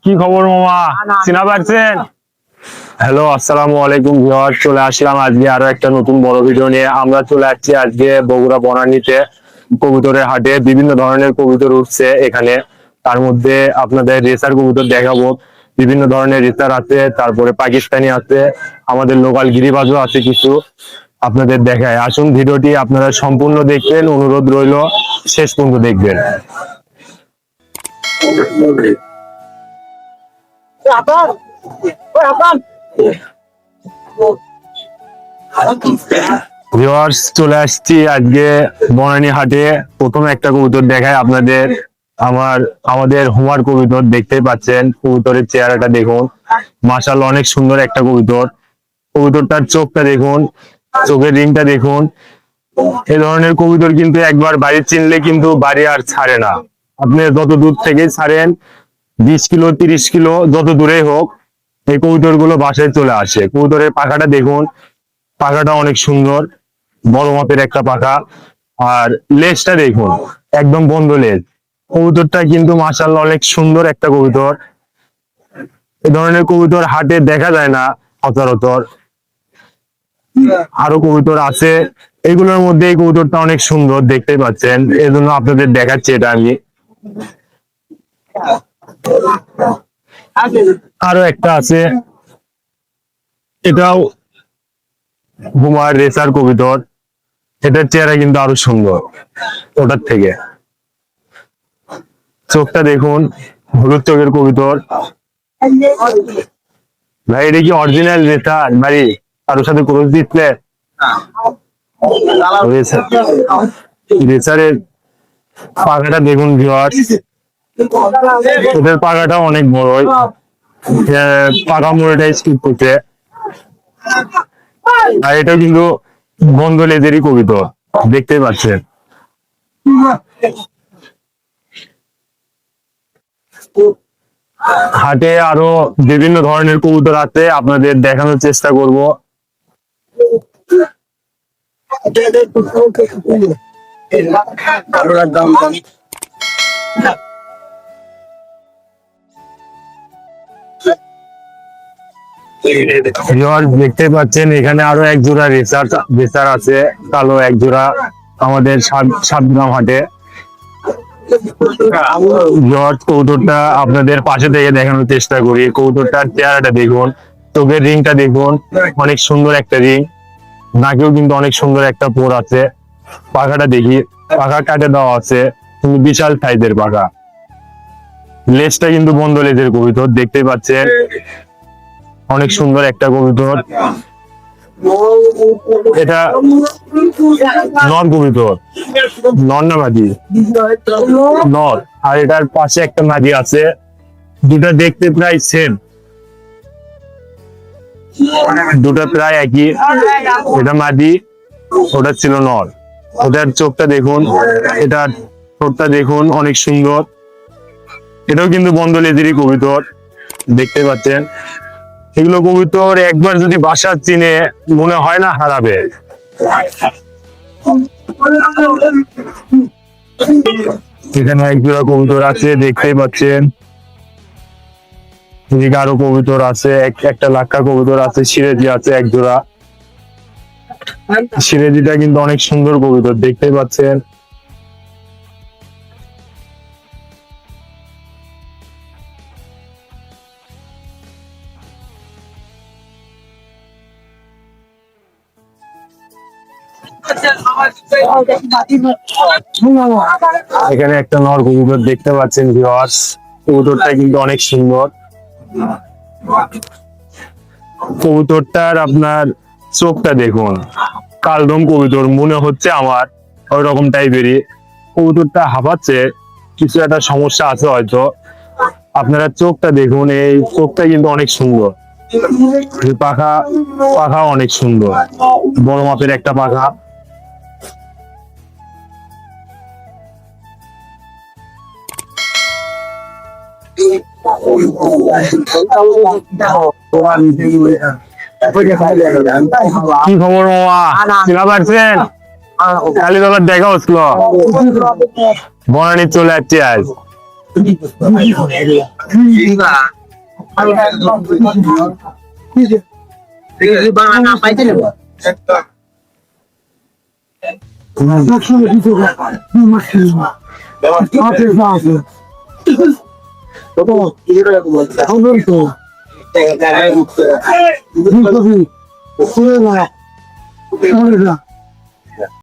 কি খবর মামা, চিনা পারছেন? হ্যালো, আসসালামু আলাইকুম ভিউয়ার, চলে আসলাম আজকে আরো একটা নতুন বড় ভিডিও নিয়ে। আমরা চলে আসছি আজকে বগুড়া বনানীতে কবুতরের হাটে। বিভিন্ন ধরনের কবুতর উঠছে এখানে, তার মধ্যে আপনাদের রেসার কবুতর দেখাবো। বিভিন্ন ধরনের রেসার আছে, তারপরে পাকিস্তানি আছে, আমাদের লোকাল গিরিবাজও আছে কিছু। আপনাদের দেখায়, আসুন ভিডিওটি আপনারা সম্পূর্ণ দেখবেন, অনুরোধ রইল শেষ পর্যন্ত দেখবেন। ভিউয়ার্স, চলে আসছি আজকে বনানী হাটে। প্রথমে একটা কবুতর দেখায় আপনাদের, আমাদের হুমার কবুতর। দেখতে পাচ্ছেন কবুতরের চেহারাটা দেখুন, মাশাআল্লাহ অনেক সুন্দর একটা কবুতর। কবুতরটার চোখটা দেখুন, চোখের রিংটা দেখুন। এই ধরনের কবুতর কিন্তু একবার বাড়ি চিনলে কিন্তু বাড়ি আর ছাড়ে না। আপনি যত দূর থেকে ছাড়েন, 20 কিলো 30 কিলো যত দূরেই হোক, এই কবুতর গুলো বাসায় চলে আসে। কবুতরের পাখাটা দেখুন, পাখাটা অনেক সুন্দর, বড় মাপের একটা পাখা। আর লেজটা দেখুন, একদম বন্ধ লেজ। কবুতরটা কিন্তু মাশাআল্লাহ অনেক সুন্দর একটা কবুতর। এ ধরনের কবুতর হাটে দেখা যায় না সচরাচর। আরো কবুতর আছে, এগুলোর মধ্যে এই কবুতরটা অনেক সুন্দর, দেখতে পাচ্ছেন, এজন্য আপনাদের দেখাচ্ছি এটা আমি। আরো একটা আছে, এটাও হুমার রেসার কবুতর। এটার চেহারা কিন্তু আরো সুন্দর ওটার থেকে। চোখটা দেখুন, হলুদ চোখের কবুতর। ভাই এটা কি অরিজিনাল রেসার ভাই? কারোর সাথে ক্রস দিচ্ছে? রেসারের পাখাটা দেখুন ভিউয়ার্স, ওদের পাখাটা অনেক বড়, পাখা মোড়েটা স্কিপ করছে। আর এটা কিন্তু বন্ধ লেজেরই কবুতর, দেখতে পাচ্ছেন। হাটে আরো বিভিন্ন ধরনের কবুতর আছে, আপনাদের দেখানোর চেষ্টা করব। দেখতে পাচ্ছেন এখানে আরো এক জোড়া রেসার আছে, কালো এক জোড়া, আমাদের 7 গ্রাম হাটে। কবুতরটা আপনাদের পাশে থেকে দেখানোর চেষ্টা করি। কবুতরটার চেহারাটা দেখুন, চোখের রিংটা দেখুন, অনেক সুন্দর একটা রিং। নাকেও কিন্তু অনেক সুন্দর একটা পোর আছে। পাখাটা দেখি, পাখা কাটে দেওয়া আছে, কিন্তু বিশাল সাইজের পাখা। লেজটা কিন্তু বন্ধ লেজের কবুতর, দেখতে পাচ্ছেন, অনেক সুন্দর একটা কবুতর। এটা নর কবুতর, নর না মাদি? নর। আর এটার পাশে একটা মাদি আছে, দুটা দেখতে প্রায় সেম, দুটা প্রায় একই। এটা মাদি, ওটা ছিল নর। ওটার চোখটা দেখুন, এটার ঠোঁটটা দেখুন, অনেক সুন্দর। এটাও কিন্তু বন্ধ লেজেরই কবুতর, দেখতে পাচ্ছেন। এগুলো কবুতর একবার যদি বাসা চিনে, মনে হয় না হারাবে। এখানে এক জোড়া কবুতর আছে, দেখতে পাচ্ছেন। এদিকে আরো কবুতর আছে, একটা লাক্কা কবুতর আছে, সিরেজি আছে এক জোড়া। সিরেজিটা কিন্তু অনেক সুন্দর কবুতর, দেখতে পাচ্ছেন। এখানে একটা নর কবুতর দেখতে পাচ্ছেন ভিউয়ার্স, কবুতরটা কিন্তু অনেক সুন্দর। কবুতরটার আপনার চোখটা দেখুন, কালদম কবুতর মনে হচ্ছে আমার, ওই রকম টাইপেরই। কবুতরটা হাঁপাচ্ছে, কিছু একটা সমস্যা আছে হয়তো। আপনারা চোখটা দেখুন, এই চোখটা কিন্তু অনেক সুন্দর। পাখা পাখা অনেক সুন্দর, বড় মাপের একটা পাখা। কি খবর মামা, চিনা পারছেন? কালী বাবার দেখা হচ্ছিল, বনানী চলে যাচ্ছি আজ। Alberto.